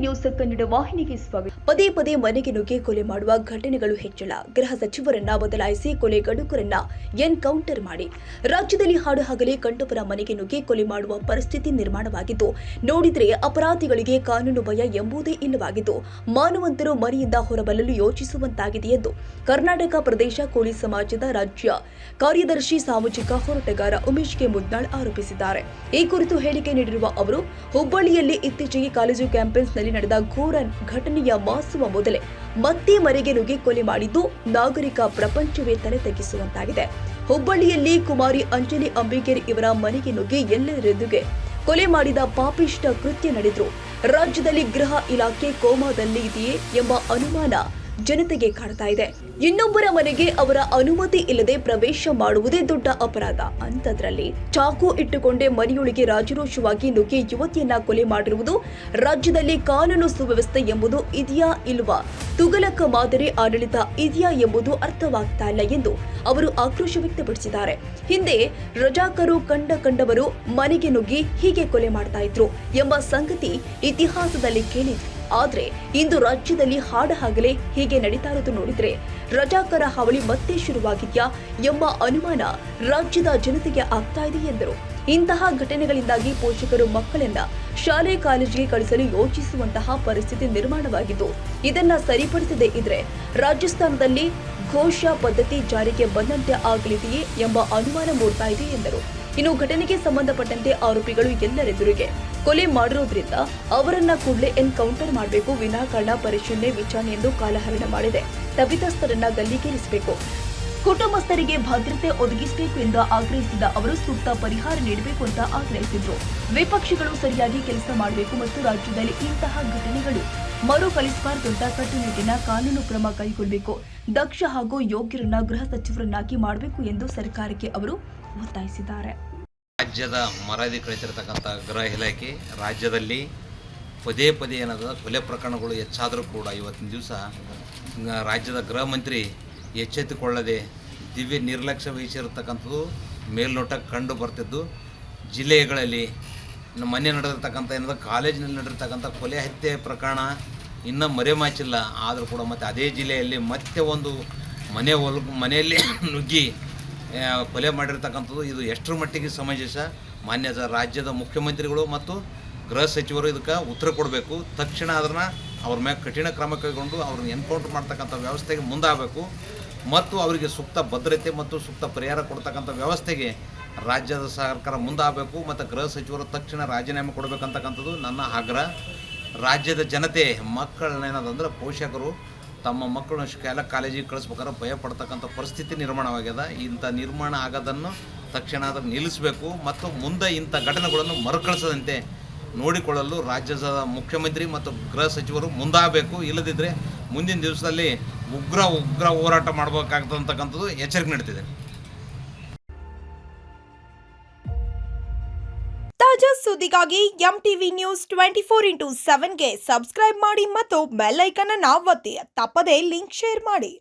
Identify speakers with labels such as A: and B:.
A: News Kannada ವಾಹಿನಿಗೆ ಸ್ವಾಗತ. ಪದೇ ಪದೇ ಮನೆಗೆ ನುಗ್ಗಿ ಕೊಲೆ ಮಾಡುವ ಘಟನೆಗಳು ಹೆಚ್ಚಳ. ಗೃಹ ಸಚಿವರನ್ನ ಬದಲಾಯಿಸಿ ಕೊಲೆಗಡುಕರನ್ನ ಎನ್ಕೌಂಟರ್ ಮಾಡಿ ರಾಜ್ಯದಲ್ಲಿ ಹಾಡುಹಗಲೇ ಕಂಡವರ ಮನೆಗೆ ನುಗ್ಗಿ ಕೊಲೆ ಮಾಡುವ ಪರಿಸ್ಥಿತಿ ನಿರ್ಮಾಣವಾಗಿದ್ದು, ನೋಡಿದ್ರೆ ಅಪರಾಧಿಗಳಿಗೆ ಕಾನೂನು ಭಯ ಎಂಬುದೇ ಇಲ್ಲವಾಗಿದ್ದು, ಮಾನವಂತರು ಮನೆಯಿಂದ ಹೊರಬರಲು ಯೋಚಿಸುವಂತಾಗಿದೆ ಎಂದು ಕರ್ನಾಟಕ ಪ್ರದೇಶ ಕೋಲಿ ಸಮಾಜದ ರಾಜ್ಯ ಕಾರ್ಯದರ್ಶಿ ಸಾಮಾಜಿಕ ಹೋರಾಟಗಾರ ಉಮೇಶ್ ಕೆ ಮುದ್ನಾಳ್ ಆರೋಪಿಸಿದ್ದಾರೆ. ಈ ಕುರಿತು ಹೇಳಿಕೆ ನೀಡಿರುವ ಅವರು, ಹುಬ್ಬಳ್ಳಿಯಲ್ಲಿ ಇತ್ತೀಚೆಗೆ ಕಾಲೇಜು ಕ್ಯಾಂಪಸ್ನಲ್ಲಿ ನಡೆದ ಘೋರ ಘಟನೆಯ ಮಾಸುವ ಮೊದಲೇ ಮತ್ತೆ ಮನೆಗೆ ನುಗ್ಗಿ ಕೊಲೆ ಮಾಡಿದ್ದು ನಾಗರಿಕ ಪ್ರಪಂಚವೇ ತಲೆ ತಗ್ಗಿಸುವಂತಾಗಿದೆ. ಹುಬ್ಬಳ್ಳಿಯಲ್ಲಿ ಕುಮಾರಿ ಅಂಜಲಿ ಅಂಬಿಗೇರ್ ಇವರ ಮನೆಗೆ ನುಗ್ಗಿ ಎಲ್ಲರೆದುರಿಗೆ ಕೊಲೆ ಮಾಡಿದ ಪಾಪಿಷ್ಟ ಕೃತ್ಯ ನಡೆದ್ರು. ರಾಜ್ಯದಲ್ಲಿ ಗೃಹ ಇಲಾಖೆ ಕೋಮಾದಲ್ಲಿ ಇದೆಯೇ ಎಂಬ ಅನುಮಾನ ಜನತೆಗೆ ಕಾಡ್ತಾ ಇದೆ. ಇನ್ನೊಬ್ಬರ ಮನೆಗೆ ಅವರ ಅನುಮತಿ ಇಲ್ಲದೆ ಪ್ರವೇಶ ಮಾಡುವುದೇ ದೊಡ್ಡ ಅಪರಾಧ. ಅಂತದ್ರಲ್ಲಿ ಚಾಕು ಇಟ್ಟುಕೊಂಡೇ ಮನೆಯೊಳಗೆ ರಾಜರೋಷವಾಗಿ ನುಗ್ಗಿ ಯುವತಿಯನ್ನ ಕೊಲೆ ಮಾಡಿರುವುದು ರಾಜ್ಯದಲ್ಲಿ ಕಾನೂನು ಸುವ್ಯವಸ್ಥೆ ಎಂಬುದು ಇದೆಯಾ ಇಲ್ವಾ, ತುಗಲಕ ಮಾದರಿ ಆಡಳಿತ ಇದೆಯಾ ಎಂಬುದು ಅರ್ಥವಾಗ್ತಾ ಇಲ್ಲ ಎಂದು ಅವರು ಆಕ್ರೋಶ ವ್ಯಕ್ತಪಡಿಸಿದ್ದಾರೆ. ಹಿಂದೆ ರಜಾಕರು ಕಂಡವರು ಮನೆಗೆ ನುಗ್ಗಿ ಹೀಗೆ ಕೊಲೆ ಮಾಡ್ತಾ ಇದ್ರು ಎಂಬ ಸಂಗತಿ ಇತಿಹಾಸದಲ್ಲಿ ಕೇಳಿದ್ವಿ. ಆದ್ರೆ ಇಂದು ರಾಜ್ಯದಲ್ಲಿ ಹಾಡಹಗಲೇ ಹೀಗೆ ನಡೀತಾ ಇರೋದು ನೋಡಿದ್ರೆ ರಜಾಕರ ಹಾವಳಿ ಮತ್ತೆ ಶುರುವಾಗಿದ್ಯಾ ಎಂಬ ಅನುಮಾನ ರಾಜ್ಯದ ಜನತೆಗೆ ಆಗ್ತಾ ಇದೆ ಎಂದರು. ಇಂತಹ ಘಟನೆಗಳಿಂದಾಗಿ ಪೋಷಕರು ಮಕ್ಕಳನ್ನ ಶಾಲೆ ಕಾಲೇಜಿಗೆ ಕಳಿಸಲು ಯೋಚಿಸುವಂತಹ ಪರಿಸ್ಥಿತಿ ನಿರ್ಮಾಣವಾಗಿದ್ದು, ಇದನ್ನ ಸರಿಪಡಿಸದೇ ಇದ್ರೆ ರಾಜಸ್ಥಾನದಲ್ಲಿ ಘೋಷ ಪದ್ಧತಿ ಜಾರಿಗೆ ಬಂದಂತೆ ಆಗಲಿದೆಯೇ ಎಂಬ ಅನುಮಾನ ಮೂಡ್ತಾ ಇದೆ ಎಂದರು. ಇನ್ನು ಘಟನೆಗೆ ಸಂಬಂಧಪಟ್ಟಂತೆ ಆರೋಪಿಗಳು ಎಲ್ಲರೆದುರಿಗೆ ಕೊಲೆ ಮಾಡಿರೋದ್ರಿಂದ ಅವರನ್ನ ಕೂಡಲೇ ಎನ್ಕೌಂಟರ್ ಮಾಡಬೇಕು, ವಿನಾಕಾರಣ ಪರಿಶೀಲನೆ ವಿಚಾರಣೆ ಎಂದು ಕಾಲಹರಣ ಮಾಡಿದೆ. ತಪ್ಪಿತಸ್ಥರನ್ನ ಗಲ್ಲಿಗೇರಿಸಬೇಕು, ಕುಟುಂಬಸ್ಥರಿಗೆ ಭದ್ರತೆ ಒದಗಿಸಬೇಕು ಎಂದು ಆಗ್ರಹಿಸಿದ ಅವರು ಸೂಕ್ತ ಪರಿಹಾರ ನೀಡಬೇಕು ಅಂತ ಆಗ್ರಹಿಸಿದ್ರು. ವಿಪಕ್ಷಗಳು ಸರಿಯಾಗಿ ಕೆಲಸ ಮಾಡಬೇಕು ಮತ್ತು ರಾಜ್ಯದಲ್ಲಿ ಇಂತಹ ಘಟನೆಗಳು ಮರುಕಳಿಸಬಾರದು ಅಂತ ಕಟ್ಟುನಿಟ್ಟಿನ ಕಾನೂನು ಕ್ರಮ ಕೈಗೊಳ್ಳಬೇಕು, ದಕ್ಷ ಹಾಗೂ ಯೋಗ್ಯರನ್ನ ಗೃಹ ಸಚಿವರನ್ನಾಗಿ ಮಾಡಬೇಕು ಎಂದು ಸರ್ಕಾರಕ್ಕೆ ಅವರು ಒತ್ತಾಯಿಸಿದ್ದಾರೆ.
B: ರಾಜ್ಯದ ಮರಾಧಿಕರಿಸಿರತಕ್ಕಂಥ ಗೃಹ ಇಲಾಖೆ ರಾಜ್ಯದಲ್ಲಿ ಪದೇ ಪದೇ ಏನಾದ ಕೊಲೆ ಪ್ರಕರಣಗಳು ಹೆಚ್ಚಾದರೂ ಕೂಡ ಇವತ್ತಿನ ದಿವಸ ರಾಜ್ಯದ ಗೃಹ ಮಂತ್ರಿ ಎಚ್ಚೆತ್ತುಕೊಳ್ಳದೆ ದಿವ್ಯ ನಿರ್ಲಕ್ಷ್ಯ ವಹಿಸಿರತಕ್ಕಂಥದ್ದು ಮೇಲ್ನೋಟಕ್ಕೆ ಕಂಡು ಬರ್ತಿದ್ದು. ಜಿಲ್ಲೆಗಳಲ್ಲಿ ಮೊನ್ನೆ ನಡೆದಿರ್ತಕ್ಕಂಥ ಏನಾದ ಕಾಲೇಜಿನಲ್ಲಿ ನಡೆದಿರ್ತಕ್ಕಂಥ ಕೊಲೆ ಹತ್ಯೆ ಪ್ರಕರಣ ಇನ್ನೂ ಮರೆಮಾಚಿಲ್ಲ. ಆದರೂ ಕೂಡ ಮತ್ತು ಅದೇ ಜಿಲ್ಲೆಯಲ್ಲಿ ಮತ್ತೆ ಒಂದು ಮನೆಯಲ್ಲಿ ನುಗ್ಗಿ ಕೊಲೆ ಮಾಡಿರ್ತಕ್ಕಂಥದ್ದು ಇದು ಎಷ್ಟರ ಮಟ್ಟಿಗೆ ಸಮಂಜಸ? ಮಾನ್ಯ ರಾಜ್ಯದ ಮುಖ್ಯಮಂತ್ರಿಗಳು ಮತ್ತು ಗೃಹ ಸಚಿವರು ಇದಕ್ಕೆ ಉತ್ತರ ಕೊಡಬೇಕು. ತಕ್ಷಣ ಅದನ್ನು ಅವ್ರ ಮೇಲೆ ಕಠಿಣ ಕ್ರಮ ಕೈಗೊಂಡು ಅವ್ರನ್ನ ಎನ್ಕೌಂಟರ್ ಮಾಡ್ತಕ್ಕಂಥ ವ್ಯವಸ್ಥೆಗೆ ಮುಂದಾಗಬೇಕು ಮತ್ತು ಅವರಿಗೆ ಸೂಕ್ತ ಭದ್ರತೆ ಮತ್ತು ಸೂಕ್ತ ಪರಿಹಾರ ಕೊಡ್ತಕ್ಕಂಥ ವ್ಯವಸ್ಥೆಗೆ ರಾಜ್ಯದ ಸರ್ಕಾರ ಮುಂದಾಗಬೇಕು ಮತ್ತು ಗೃಹ ಸಚಿವರು ತಕ್ಷಣ ರಾಜೀನಾಮೆ ಕೊಡಬೇಕಂತಕ್ಕಂಥದ್ದು ನನ್ನ ಆಗ್ರಹ. ರಾಜ್ಯದ ಜನತೆ ಮಕ್ಕಳನ್ನೇನದಂದ್ರೆ ಪೋಷಕರು ತಮ್ಮ ಮಕ್ಕಳನ್ನ ಶಾಲಾ ಕಾಲೇಜಿಗೆ ಕಳಿಸ್ಬೇಕಾದ್ರೆ ಭಯ ಪಡ್ತಕ್ಕಂಥ ಪರಿಸ್ಥಿತಿ ನಿರ್ಮಾಣವಾಗ್ಯದ. ಇಂಥ ನಿರ್ಮಾಣ ಆಗೋದನ್ನು ತಕ್ಷಣ ಅದನ್ನು ನಿಲ್ಲಿಸಬೇಕು ಮತ್ತು ಮುಂದೆ ಇಂಥ ಘಟನೆಗಳನ್ನು ಮರುಕಳಿಸದಂತೆ ನೋಡಿಕೊಳ್ಳಲು ರಾಜ್ಯದ ಮುಖ್ಯಮಂತ್ರಿ ಮತ್ತು ಗೃಹ ಸಚಿವರು ಮುಂದಾಗಬೇಕು. ಇಲ್ಲದಿದ್ದರೆ ಮುಂದಿನ ದಿವಸದಲ್ಲಿ ಉಗ್ರ ಹೋರಾಟ ಮಾಡಬೇಕಾಗ್ತಕ್ಕಂಥದ್ದು ಎಚ್ಚರಿಕೆ ನೀಡ್ತಿದೆ.
C: ತಾಜಾ ಸುದ್ದಿಗಾಗಿ MTV ನ್ಯೂಸ್ 24x7ಗೆ ಸಬ್ಸ್ಕ್ರೈಬ್ ಮಾಡಿ ಮತ್ತು ಬೆಲ್ ಐಕಾನ್ ಅನ್ನು ಒತ್ತಿ. ತಪ್ಪದೇ ಲಿಂಕ್ ಶೇರ್ ಮಾಡಿ.